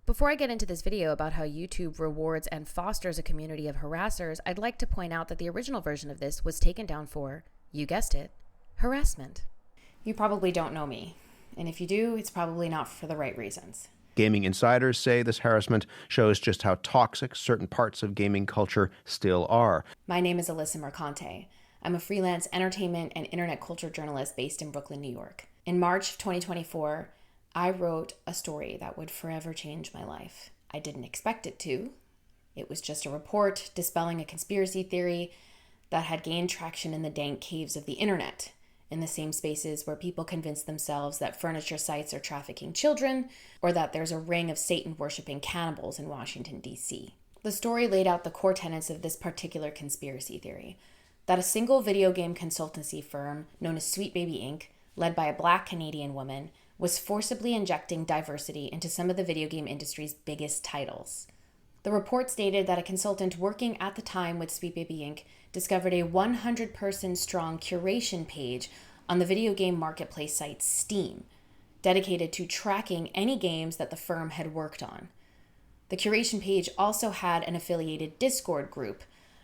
Before I get into this video about how YouTube rewards and fosters a community of harassers, I'd like to point out that the original version of this was taken down for, you guessed it, harassment. You probably don't know me, and if you do, it's probably not for the right reasons. Gaming insiders say this harassment shows just how toxic certain parts of gaming culture still are. My name is Alyssa Mercante. I'm a freelance entertainment and internet culture journalist based in Brooklyn, New York. In March of 2024, I wrote a story that would forever change my life. I didn't expect it to. It was just a report dispelling a conspiracy theory that had gained traction in the dank caves of the internet, in the same spaces where people convince themselves that furniture sites are trafficking children, or that there's a ring of Satan-worshipping cannibals in Washington, D.C. The story laid out the core tenets of this particular conspiracy theory, that a single video game consultancy firm known as Sweet Baby Inc., led by a Black Canadian woman, was forcibly injecting diversity into some of the video game industry's biggest titles. The report stated that a consultant working at the time with Sweet Baby Inc. discovered a 100-person strong curation page on the video game marketplace site Steam, dedicated to tracking any games that the firm had worked on. The curation page also had an affiliated Discord group,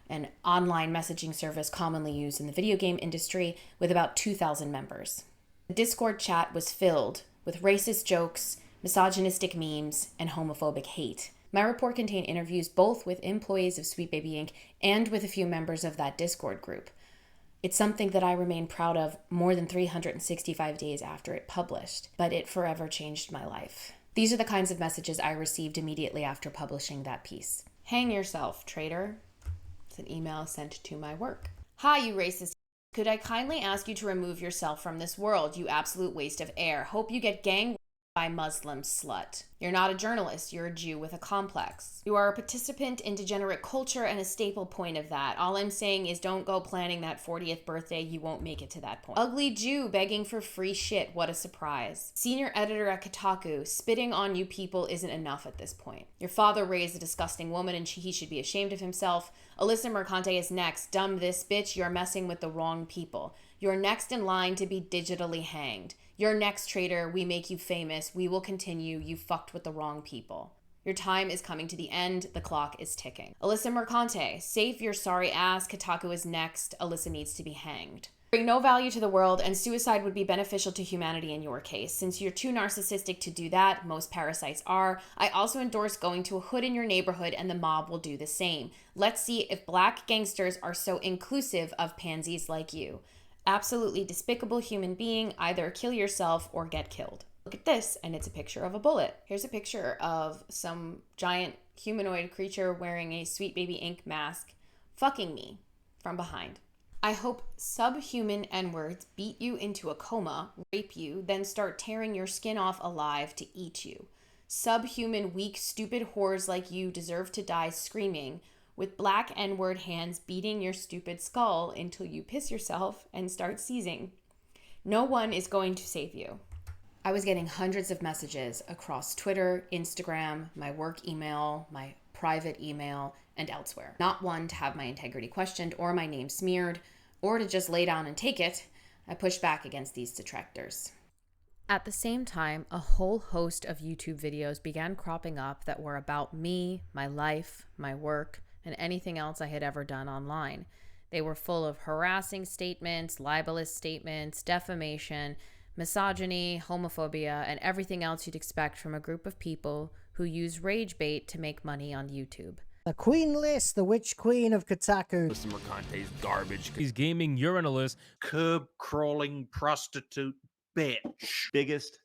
an online messaging service commonly used in the video game industry, with about 2,000 members. The Discord chat was filled with racist jokes, misogynistic memes, and homophobic hate. My report contained interviews both with employees of Sweet Baby Inc. and with a few members of that Discord group. It's something that I remain proud of more than 365 days after it published, but it forever changed my life. These are the kinds of messages I received immediately after publishing that piece. Hang yourself, traitor. It's an email sent to my work. Hi, you racist. Could I kindly ask you to remove yourself from this world, you absolute waste of air? Hope you get gang by Muslim slut. You're not a journalist, you're a Jew with a complex. You are a participant in degenerate culture and a staple point of that. All I'm saying is don't go planning that 40th birthday, you won't make it to that point. Ugly Jew begging for free shit, what a surprise. Senior editor at Kotaku, spitting on you people isn't enough at this point. Your father raised a disgusting woman and he should be ashamed of himself. Alyssa Mercante is next. Dumb this bitch, you're messing with the wrong people. You're next in line to be digitally hanged. You're next, traitor. We make you famous. We will continue. You fucked with the wrong people. Your time is coming to the end. The clock is ticking. Alyssa Mercante, safe your sorry ass. Kotaku is next. Alyssa needs to be hanged. Bring no value to the world, and suicide would be beneficial to humanity in your case. Since you're too narcissistic to do that, most parasites are, I also endorse going to a hood in your neighborhood and the mob will do the same. Let's see if black gangsters are so inclusive of pansies like you. Absolutely despicable human being, either kill yourself or get killed. Look at this, and it's a picture of a bullet. Here's a picture of some giant humanoid creature wearing a Sweet Baby Inc. mask, fucking me from behind. I hope subhuman N-words beat you into a coma, rape you, then start tearing your skin off alive to eat you. Subhuman, weak, stupid whores like you deserve to die screaming, with black N-word hands beating your stupid skull until you piss yourself and start seizing. No one is going to save you. I was getting hundreds of messages across Twitter, Instagram, my work email, my private email, and elsewhere. Not one to have my integrity questioned or my name smeared, or to just lay down and take it. I pushed back against these detractors. At the same time, a whole host of YouTube videos began cropping up that were about me, my life, my work, and anything else I had ever done online. They were full of harassing statements, libelous statements, defamation, misogyny, homophobia, and everything else you'd expect from a group of people who use rage bait to make money on YouTube. The Queen Liz, the Witch Queen of Kotaku. Alyssa Mercante's garbage. He's gaming urinalist, curb-crawling prostitute bitch. Biggest,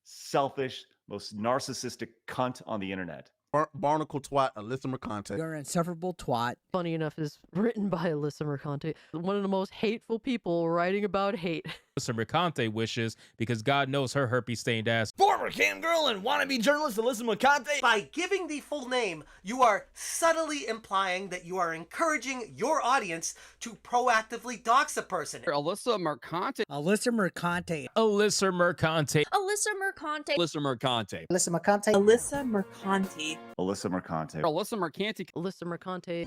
selfish, most narcissistic cunt on the internet. Barnacle twat, Alyssa Mercante. You're an insufferable twat. Funny enough, is written by Alyssa Mercante, one of the most hateful people writing about hate. Alyssa Mercante wishes, because God knows her herpes-stained ass. Former cam girl and wannabe journalist Alyssa Mercante. By giving the full name, you are subtly implying that you are encouraging your audience to proactively dox a person. Alyssa Mercante. Alyssa Mercante. Alyssa Mercante. Alyssa Mercante. Alyssa Mercante. Alyssa Mercante. Alyssa Mercante. Alyssa Mercante. Alyssa Mercante. Alyssa Mercante.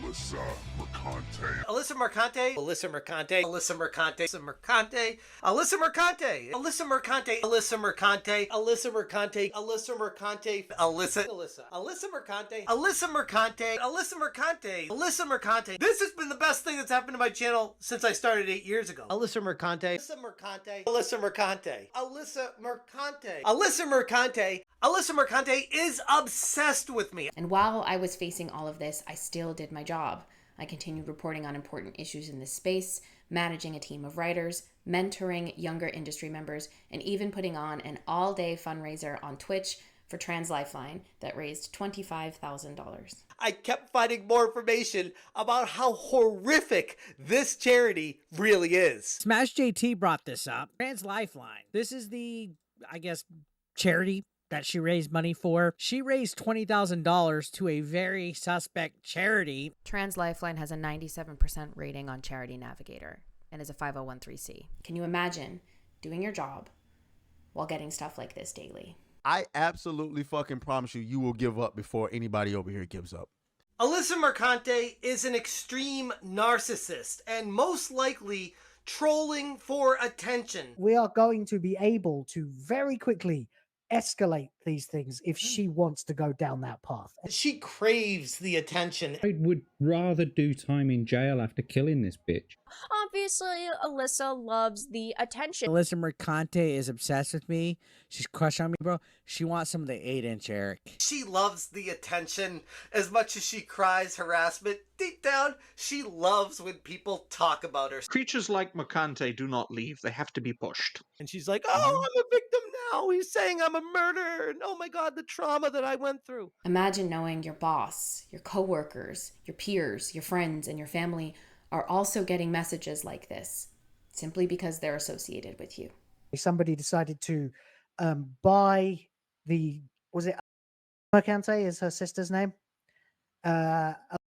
Alyssa Mercante. Alyssa Mercante. Alyssa Mercante. Alyssa Mercante. Alyssa Mercante. Alyssa Mercante. Alyssa Mercante. Alyssa Mercante. Alyssa Mercante. Alyssa Mercante. Alyssa Mercante. Alyssa Mercante. Alyssa Mercante. This has been the best thing that's happened to my channel since I started 8 years ago. Alyssa Mercante. Alyssa Mercante. Alyssa Mercante. Alyssa Mercante. Alyssa Mercante. Alyssa Mercante is obsessed with me. And while I was facing all of this, I still did my job. I continued reporting on important issues in this space, managing a team of writers, mentoring younger industry members, and even putting on an all-day fundraiser on Twitch for Trans Lifeline that raised $25,000. I kept finding more information about how horrific this charity really is. Smash JT brought this up. Trans Lifeline. This is the, I guess, charity that she raised money for. She raised $20,000 to a very suspect charity. Trans Lifeline has a 97% rating on Charity Navigator and is a 501(c)(3). Can you imagine doing your job while getting stuff like this daily? I absolutely fucking promise you, you will give up before anybody over here gives up. Alyssa Mercante is an extreme narcissist and most likely trolling for attention. We are going to be able to very quickly escalate these things if she wants to go down that path. She craves the attention. I would rather do time in jail after killing this bitch. Obviously, Alyssa loves the attention. Alyssa Mercante is obsessed with me. She's crushed on me, bro. She wants some of the 8-inch Eric. She loves the attention as much as she cries harassment. Deep down, she loves when people talk about her. Creatures like Mercante do not leave. They have to be pushed. And she's like, oh, I'm a victim now. He's saying I'm a murderer. And oh my God, the trauma that I went through. Imagine knowing your boss, your coworkers, your peers, your friends, and your family are also getting messages like this simply because they're associated with you. Somebody decided to buy the, was it Mercante is her sister's name?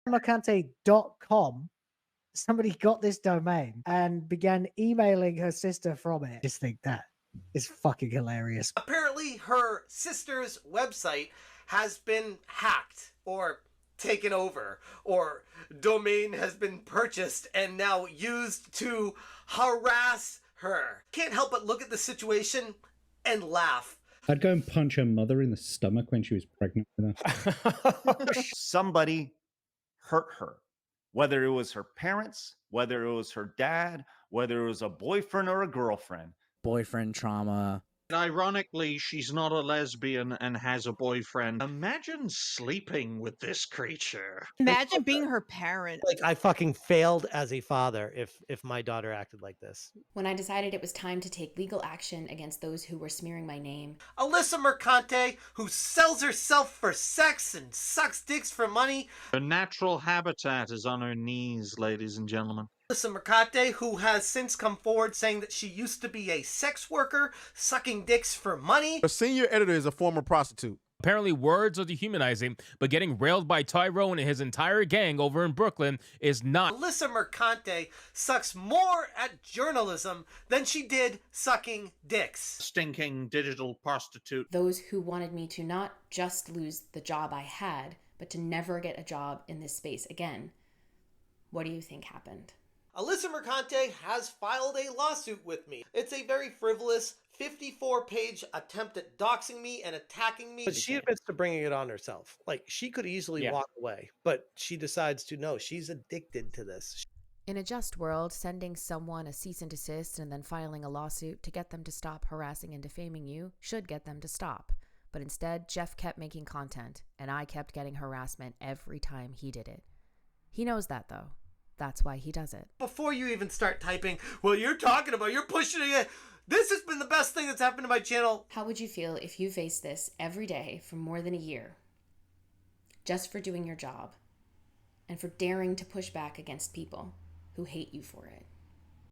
Mercante.com. Somebody got this domain and began emailing her sister from it. Just think that is fucking hilarious. Apparently her sister's website has been hacked or taken over, or domain has been purchased and now used to harass her. Can't help but look at the situation and laugh. I'd go and punch her mother in the stomach when she was pregnant with her. Somebody hurt her, whether it was her parents, whether it was her dad, whether it was a boyfriend or a girlfriend. Boyfriend trauma. Ironically, she's not a lesbian and has a boyfriend. Imagine sleeping with this creature. Imagine being her parent. Like, I fucking failed as a father if my daughter acted like this. When I decided it was time to take legal action against those who were smearing my name, Alyssa Mercante, who sells herself for sex and sucks dicks for money. Her natural habitat is on her knees, ladies and gentlemen. Alyssa Mercante, who has since come forward saying that she used to be a sex worker, sucking dicks for money. A senior editor is a former prostitute. Apparently words are dehumanizing, but getting railed by Tyrone and his entire gang over in Brooklyn is not. Alyssa Mercante sucks more at journalism than she did sucking dicks. Stinking digital prostitute. Those who wanted me to not just lose the job I had, but to never get a job in this space again. What do you think happened? Alyssa Mercante has filed a lawsuit with me. It's a very frivolous 54-page attempt at doxing me and attacking me. But she admits to bringing it on herself. Like, she could easily walk away, but she decides to no. She's addicted to this. In a just world, sending someone a cease and desist and then filing a lawsuit to get them to stop harassing and defaming you should get them to stop. But instead, Jeff kept making content, and I kept getting harassment every time he did it. He knows that, though. That's why he does it. Before you even start typing, well, you're talking about, you're pushing it. This has been the best thing that's happened to my channel. How would you feel if you faced this every day for more than a year? Just for doing your job and for daring to push back against people who hate you for it.